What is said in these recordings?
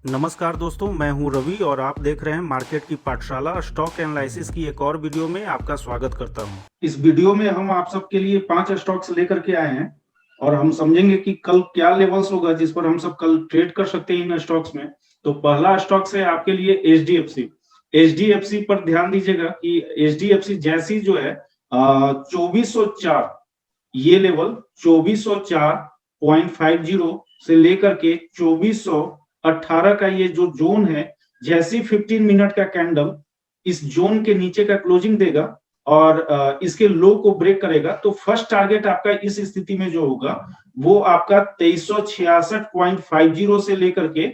नमस्कार दोस्तों, मैं हूं रवि और आप देख रहे हैं मार्केट की पाठशाला स्टॉक एनालिसिस की एक और वीडियो में आपका स्वागत करता हूं। इस वीडियो में हम आप सबके लिए 5 स्टॉक्स लेकर के आए हैं और हम समझेंगे कि कल क्या लेवल्स होगा जिस पर हम सब कल ट्रेड कर सकते हैं इन स्टॉक्स में। तो पहला स्टॉक्स है आपके लिए एचडीएफसी। एचडीएफसी पर ध्यान दीजिएगा कि एचडीएफसी जैसी जो है 2404 ये लेवल 2404.50 से लेकर के 2418 का ये जो जोन है, जैसी 15 मिनट का कैंडल इस जोन के नीचे का क्लोजिंग देगा और इसके लो को ब्रेक करेगा तो फर्स्ट टारगेट आपका इस स्थिति में जो होगा वो आपका 2366.50 से लेकर के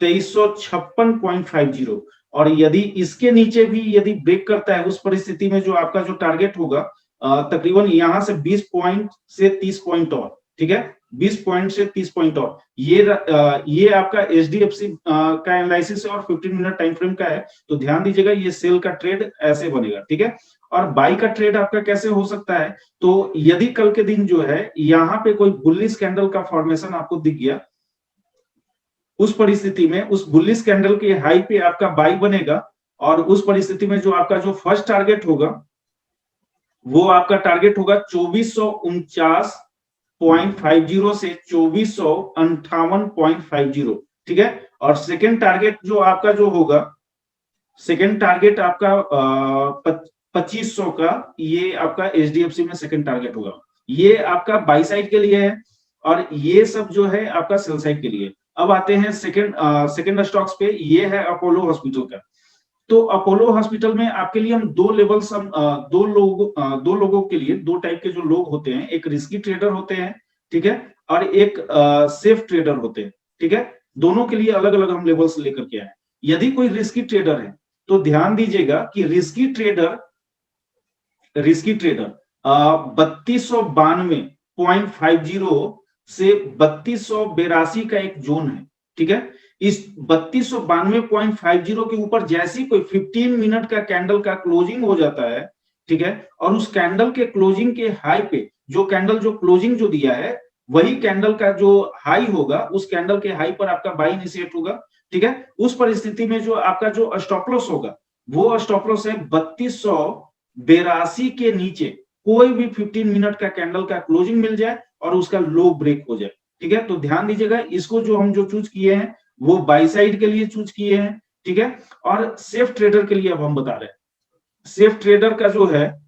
2356.50। और यदि इसके नीचे भी यदि ब्रेक करता है उस परिस्थिति में जो आपका जो टारगेट होगा तकरीबन यहां से 20 पॉइंट से 30 पॉइंट और, ठीक है, 20 पॉइंट से 30 पॉइंट और ये आपका एचडीएफसी का एनालिसिस है और 15 मिनट टाइम फ्रेम का है। तो ध्यान दीजिएगा ये सेल का ट्रेड ऐसे बनेगा, ठीक है। और बाई का ट्रेड आपका कैसे हो सकता है, तो यदि कल के दिन जो है यहां पे कोई बुलिश कैंडल का फॉर्मेशन आपको दिख गया, उस परिस्थिति में उस बुलिश कैंडल के हाई पे आपका बाई बनेगा और उस परिस्थिति में जो आपका जो फर्स्ट टारगेट होगा वो आपका टारगेट होगा 2449.50 से 2458.50, ठीक है। और सेकेंड टारगेट जो आपका जो होगा, सेकेंड टारगेट आपका 2500 का, ये आपका एचडीएफसी में सेकेंड टारगेट होगा। ये आपका बाई साइड के लिए है और ये सब जो है आपका सेल साइड के लिए। अब आते हैं सेकेंड स्टॉक्स पे, ये है अपोलो हॉस्पिटल का। तो अपोलो हॉस्पिटल में आपके लिए हम दो लेवल्स, हम दो लोगों के लिए, दो टाइप के जो लोग होते हैं, एक रिस्की ट्रेडर होते हैं, ठीक है, और एक सेफ ट्रेडर होते हैं, ठीक है। दोनों के लिए अलग अलग हम लेवल्स लेकर के आए। यदि कोई रिस्की ट्रेडर है तो ध्यान दीजिएगा कि रिस्की ट्रेडर 3292.50 से 3282 का एक जोन है, ठीक है। इस 3292.50 के ऊपर जैसी कोई 15 मिनट का कैंडल का क्लोजिंग हो जाता है, ठीक है, और उस कैंडल के क्लोजिंग के हाई पे जो कैंडल जो क्लोजिंग जो दिया है वही कैंडल का जो हाई होगा, उस कैंडल के हाई पर आपका बाई इनिशिएट होगा, ठीक है। उस परिस्थिति में जो आपका जो स्टॉप लॉस होगा वो स्टॉप लॉस है 3282 के नीचे कोई भी 15 मिनट का कैंडल का क्लोजिंग मिल जाए और उसका लो ब्रेक हो जाए, ठीक है। तो ध्यान दीजिएगा, इसको जो हम जो चूज किए हैं वो बाई साइड के लिए चूज किए हैं, ठीक है। और सेफ ट्रेडर के लिए अब हम बता रहे हैं, सेफ ट्रेडर का जो है,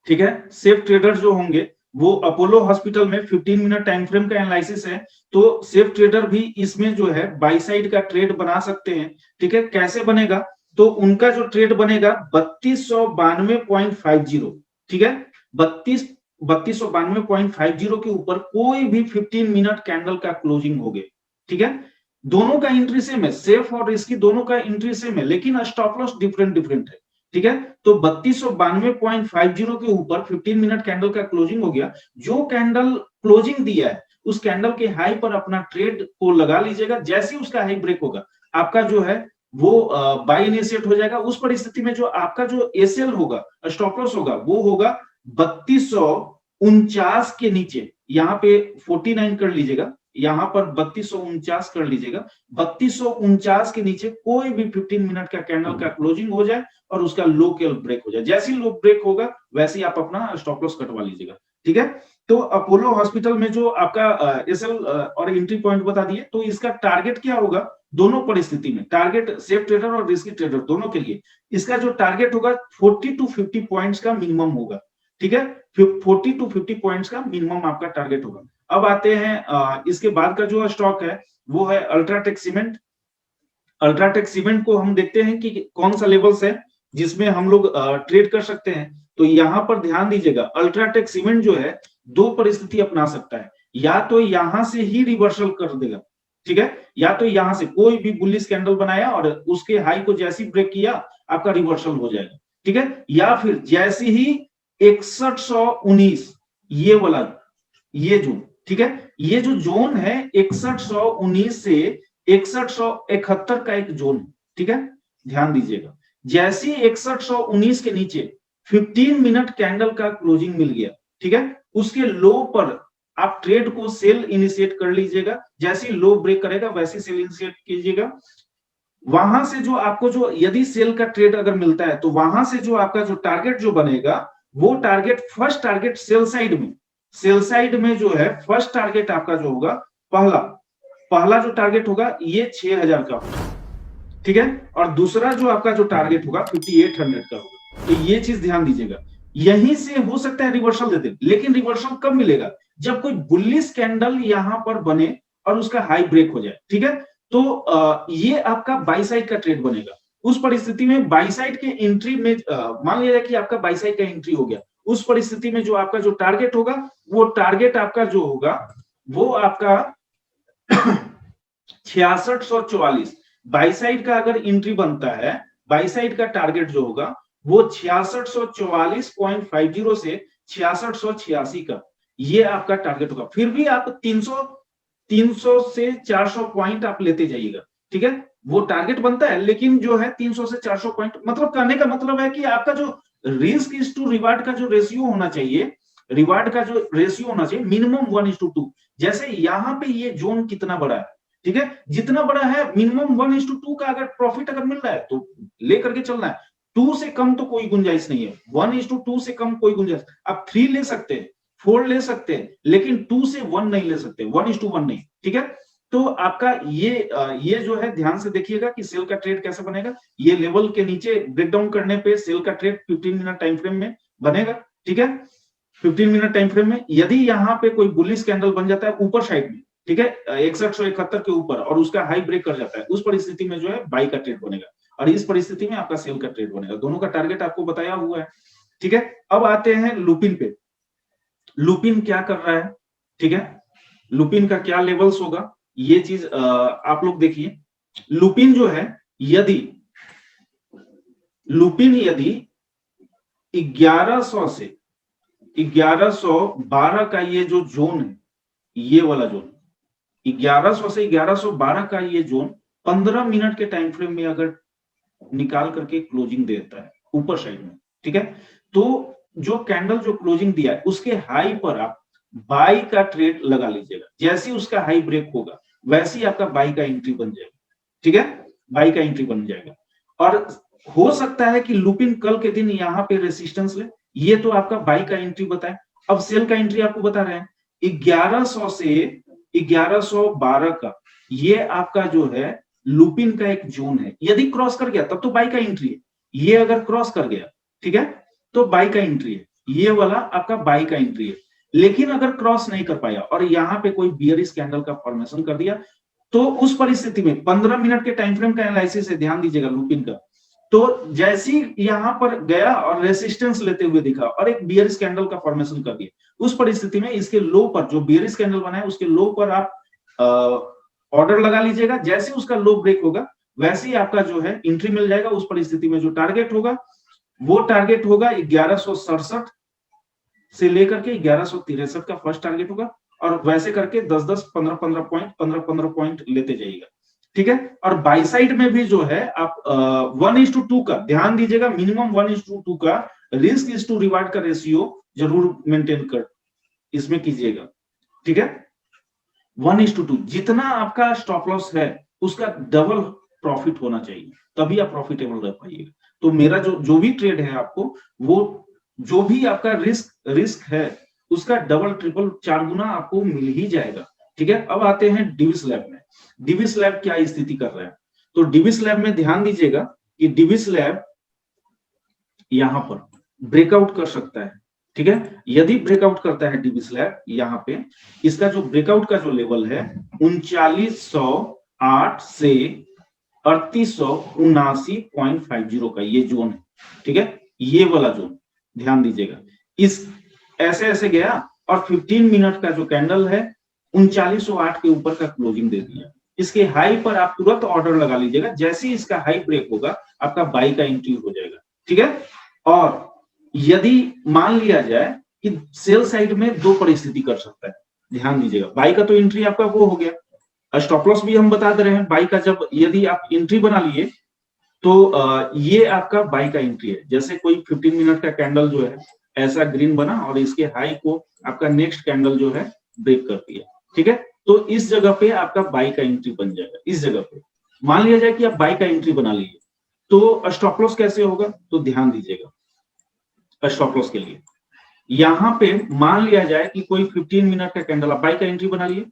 ठीक है, सेफ ट्रेडर जो होंगे वो अपोलो हॉस्पिटल में 15 मिनट टाइम फ्रेम का एनालिसिस है। तो सेफ ट्रेडर भी इसमें जो है बाई साइड का ट्रेड बना सकते हैं, ठीक है। कैसे बनेगा, तो उनका जो ट्रेड बनेगा 3292.50, ठीक है, 3292.50 के ऊपर कोई भी 15 मिनट कैंडल का क्लोजिंग हो गए, ठीक है। दोनों का एंट्री सेम है, सेफ और रिस्की दोनों का एंट्री सेम है, लेकिन स्टॉप लॉस डिफरेंट डिफरेंट है, ठीक है। तो 3292.50 के ऊपर 15 मिनट कैंडल का क्लोजिंग हो गया, जो कैंडल क्लोजिंग दिया है उस कैंडल के हाई पर अपना ट्रेड को लगा लीजिएगा। जैसे ही उसका हाई ब्रेक होगा आपका जो है वो बाय इनिशिएट हो जाएगा। उस परिस्थिति में जो आपका जो एसएल होगा, स्टॉप लॉस होगा, वो होगा 3249 के नीचे, यहाँ पे 49 कर लीजिएगा, यहाँ पर 3249 कर लीजिएगा। 3249 के नीचे कोई भी 15 मिनट का कैंडल का क्लोजिंग हो जाए और उसका लो केवल ब्रेक हो जाए, जैसे ही लो ब्रेक होगा वैसे ही आप अपना स्टॉप लॉस कटवा लीजिएगा, ठीक है। तो अपोलो हॉस्पिटल में जो आपका एसएल और एंट्री पॉइंट बता दिए, तो इसका टारगेट क्या होगा दोनों परिस्थिति में, टारगेट सेफ ट्रेडर और रिस्की ट्रेडर दोनों के लिए इसका जो टारगेट होगा 40 टू 50 पॉइंट्स का मिनिमम होगा, ठीक है। 40 टू 50 पॉइंट्स का मिनिमम आपका टारगेट होगा। अब आते हैं इसके बाद का जो स्टॉक है वो है अल्ट्राटेक सीमेंट। अल्ट्राटेक सीमेंट को हम देखते हैं कि कौन सा लेवल्स है जिसमें हम लोग ट्रेड कर सकते हैं। तो यहां पर ध्यान दीजिएगा, अल्ट्राटेक सीमेंट जो है दो परिस्थिति अपना सकता है, या तो यहां से ही रिवर्सल कर देगा, ठीक है, या तो यहां से कोई भी बुलिश कैंडल बनाया और उसके हाई को जैसी ब्रेक किया आपका रिवर्सल हो जाएगा, ठीक है, या फिर जैसे ही 6119 ये वाला ये जोन, ठीक है, ये जो जोन है 6119 से 6171 का एक जोन, ठीक है। ध्यान दीजिएगा, जैसे 6119 के नीचे 15 मिनट कैंडल का क्लोजिंग मिल गया, ठीक है, उसके लो पर आप ट्रेड को सेल इनिशिएट कर लीजिएगा, जैसे ही लो ब्रेक करेगा वैसे सेल इनिशिएट कीजिएगा। वहां से जो आपको जो यदि सेल का ट्रेड अगर मिलता है तो वहां से जो आपका जो टारगेट जो बनेगा वो target, first target sell side में जो है फर्स्ट टारगेट आपका जो होगा, पहला जो टारगेट होगा ये 6000 का होगा, ठीक है। और दूसरा जो आपका जो टारगेट होगा 5800 का होगा। तो ये चीज ध्यान दीजिएगा। यहीं से हो सकता है रिवर्सल देते, लेकिन रिवर्सल कब मिलेगा, जब कोई बुलिश कैंडल यहां पर बने और उसका हाई ब्रेक हो जाए, ठीक है। तो ये आपका बाई साइड का ट्रेड बनेगा। उस परिस्थिति में बाई साइड के एंट्री में मान लिया कि आपका बाई साइड का एंट्री हो गया, उस परिस्थिति में जो आपका जो टारगेट होगा, वो टारगेट आपका जो होगा वो आपका 6644। बाई साइड का अगर एंट्री बनता है, बाई साइड का टारगेट जो होगा वो 6644.50 से 6686 का, ये आपका टारगेट होगा। फिर भी आप 300 से 400 पॉइंट आप लेते जाइएगा, ठीक है। वो टारगेट बनता है, लेकिन जो है 300 से 400 पॉइंट, मतलब कहने का मतलब है कि आपका जो रिस्क इज टू रिवार्ड का जो रेशियो होना चाहिए, रिवार्ड का जो रेशियो होना चाहिए मिनिमम 1:2। जैसे यहाँ पे ये जोन कितना बड़ा है, ठीक है, जितना बड़ा है मिनिमम 1:2 का अगर प्रॉफिट अगर मिल रहा है तो लेकर के चलना है। 2 से कम तो कोई गुंजाइश नहीं है, 1:2 से कम कोई गुंजाइश। आप 3 ले सकते हैं, 4 ले सकते हैं, लेकिन 2 से 1 नहीं ले सकते, 1:1 नहीं, ठीक है। तो आपका ये जो है ध्यान से देखिएगा कि सेल का ट्रेड कैसे बनेगा। ये लेवल के नीचे ब्रेकडाउन करने पे सेल का ट्रेड 15 मिनट टाइम फ्रेम में बनेगा, ठीक है। 15 मिनट टाइम फ्रेम में यदि यहाँ पे कोई बुलिश कैंडल बन जाता है ऊपर साइड में, ठीक है, 6171 के ऊपर, और उसका हाई ब्रेक कर जाता है, उस परिस्थिति में जो है बाई का ट्रेड बनेगा, और इस परिस्थिति में आपका सेल का ट्रेड बनेगा। दोनों का टारगेट आपको बताया हुआ है, ठीक है। अब आते हैं लुपिन पे। लुपिन क्या कर रहा है, ठीक है, लुपिन का क्या लेवल्स होगा, ये चीज आप लोग देखिए। लुपिन जो है, यदि 1100 से 1112 का ये जो जोन है, ये वाला जोन 1100 से 1112 का ये जोन 15 मिनट के टाइम फ्रेम में अगर निकाल करके क्लोजिंग देता है ऊपर साइड में, ठीक है, तो जो कैंडल जो क्लोजिंग दिया है उसके हाई पर आप बाई का ट्रेड लगा लीजिएगा। जैसे ही उसका हाई ब्रेक होगा वैसे ही आपका बाई का एंट्री बन जाएगा, ठीक है, बाई का एंट्री बन जाएगा। और हो सकता है कि लुपिन कल के दिन यहाँ पे रेसिस्टेंस ले, ये तो आपका बाई का एंट्री बताए। अब सेल का एंट्री आपको बता रहे हैं 1100 से 1112 का, ये आपका जो है लुपिन का एक जोन है। यदि क्रॉस कर गया तब तो बाई का एंट्री है, ये अगर क्रॉस कर गया, ठीक है, तो बाई का एंट्री है, ये वाला आपका बाई का एंट्री है। लेकिन अगर क्रॉस नहीं कर पाया और यहाँ पे कोई बियरिश कैंडल का फॉर्मेशन कर दिया, तो उस परिस्थिति में 15 मिनट के टाइम फ्रेम का एनालिसिस है, ध्यान दीजिएगा लुपिन का। तो जैसे ही यहाँ पर गया और रेसिस्टेंस लेते हुए दिखा और एक बियरिश कैंडल का फॉर्मेशन कर दिया, उस परिस्थिति में इसके लो पर जो बियरिश कैंडल बना है उसके लो पर आप ऑर्डर लगा लीजिएगा। जैसे उसका लो ब्रेक होगा वैसे ही आपका जो है एंट्री मिल जाएगा। उस परिस्थिति में जो टारगेट होगा वो टारगेट होगा 1167 से लेकर के 1163 का फर्स्ट टारगेट होगा, और वैसे करके 10-10, 15-15 पॉइंट लेते जाइएगा, ठीक है। और बाई साइड में भी जो है आप 1:2 का ध्यान दीजिएगा, मिनिमम 1:2 का रिस्क इज टू रिवार्ड का रेशियो जरूर मेंटेन कर इसमें कीजिएगा, ठीक है। 1:2 जितना आपका स्टॉप लॉस है उसका डबल प्रॉफिट होना चाहिए, तभी आप प्रॉफिटेबल रह पाइएगा। तो मेरा जो भी ट्रेड है आपको, वो जो भी आपका रिस्क है उसका डबल ट्रिपल 4 गुना आपको मिल ही जाएगा, ठीक है। अब आते हैं डिविस लैब में। डिविस लैब क्या स्थिति कर रहा है, तो डिविस लैब में ध्यान दीजिएगा कि डिविस लैब यहां पर ब्रेकआउट कर सकता है, ठीक है। यदि ब्रेकआउट करता है डिविस लैब यहाँ पे, इसका जो ब्रेकआउट का जो लेवल है 3908 से 3879.50 का ये जोन है, ठीक है, ये वाला जोन ध्यान दीजिएगा। इस ऐसे गया और 15 मिनट का जो कैंडल है 3908 के ऊपर का क्लोजिंग दे दिया। इसके हाई पर आप तुरंत ऑर्डर लगा लीजिएगा, जैसे ही इसका हाई ब्रेक होगा आपका बाई का एंट्री हो जाएगा, ठीक है। और यदि मान लिया जाए कि सेल साइड में दो परिस्थिति कर सकता है, ध्यान दीजिएगा। बाई का तो एंट्री आपका वो हो गया, स्टॉप लॉस भी हम बता दे रहे हैं। बाई का जब यदि आप एंट्री बना लिए तो ये आपका बाई का एंट्री है। जैसे कोई 15 मिनट का कैंडल जो है ऐसा ग्रीन बना और इसके हाई को आपका नेक्स्ट कैंडल जो है ब्रेक कर दिया, ठीक है। तो इस जगह पे आपका बाई का एंट्री बन जाएगा। इस जगह पे मान लिया जाए कि आप बाई का एंट्री बना लिए, तो स्टॉप लॉस कैसे होगा, तो ध्यान दीजिएगा। स्टॉप लॉस के लिए यहां पे मान लिया जाए कि कोई 15 मिनट का कैंडल, आप बाई का एंट्री बना लिए,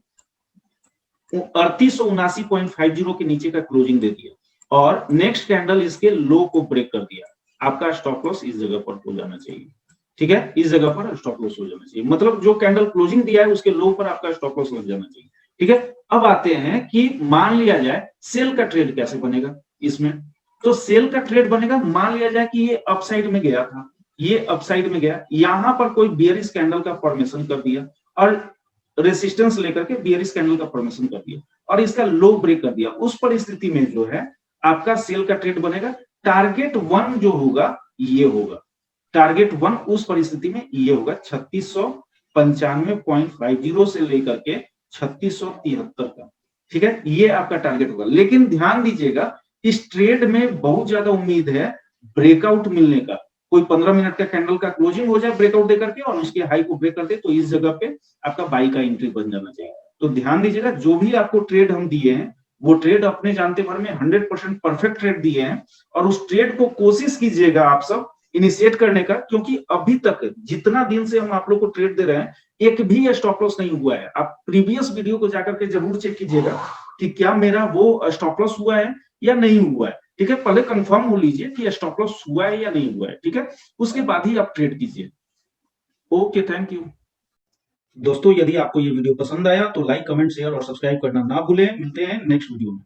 3879.50 के नीचे का क्लोजिंग दे दिया और नेक्स्ट कैंडल इसके लो को ब्रेक कर दिया, आपका स्टॉप लॉस इस जगह पर हो जाना चाहिए, ठीक है। इस जगह पर स्टॉप लॉस हो जाना चाहिए, मतलब जो कैंडल क्लोजिंग दिया है उसके लो पर आपका स्टॉप लॉस लग जाना चाहिए, ठीक है। अब आते हैं कि मान लिया जाए सेल का ट्रेड कैसे बनेगा इसमें। तो सेल का ट्रेड बनेगा, मान लिया जाए कि ये अपसाइड में गया था, ये अपसाइड में गया, यहां पर कोई बियरिश कैंडल का फॉर्मेशन कर दिया और रेसिस्टेंस लेकर के बियरिश कैंडल का फॉर्मेशन कर दिया और इसका लो ब्रेक कर दिया। उस परिस्थिति में जो है आपका सेल का ट्रेड बनेगा। टारगेट 1 जो होगा ये होगा, टारगेट 1 उस परिस्थिति में ये होगा 3695.50 से लेकर के 3673 का, ठीक है। ये आपका टारगेट होगा। लेकिन ध्यान दीजिएगा इस ट्रेड में बहुत ज्यादा उम्मीद है ब्रेकआउट मिलने का। कोई 15 मिनट का कैंडल का क्लोजिंग हो जाए ब्रेकआउट देकर के और उसके हाई को ब्रेक कर दे, तो इस जगह पे आपका बाई का एंट्री बन जाना चाहिए। तो ध्यान दीजिएगा जो भी आपको ट्रेड हम दिए हैं वो ट्रेड अपने जानते भर में 100% परफेक्ट ट्रेड दिए हैं और उस ट्रेड को कोशिश कीजिएगा आप सब इनिशिएट करने का, क्योंकि अभी तक जितना दिन से हम आप लोग को ट्रेड दे रहे हैं एक भी स्टॉप लॉस नहीं हुआ है। आप प्रीवियस वीडियो को जाकर के जरूर चेक कीजिएगा कि क्या मेरा वो स्टॉप लॉस हुआ है या नहीं हुआ है, ठीक है। पहले कंफर्म हो लीजिए कि स्टॉप लॉस हुआ है या नहीं हुआ है, ठीक है। उसके बाद ही आप ट्रेड कीजिए। Okay, thank you. दोस्तों यदि आपको ये वीडियो पसंद आया तो लाइक, कमेंट, शेयर और सब्सक्राइब करना ना भूलें। मिलते हैं नेक्स्ट वीडियो में।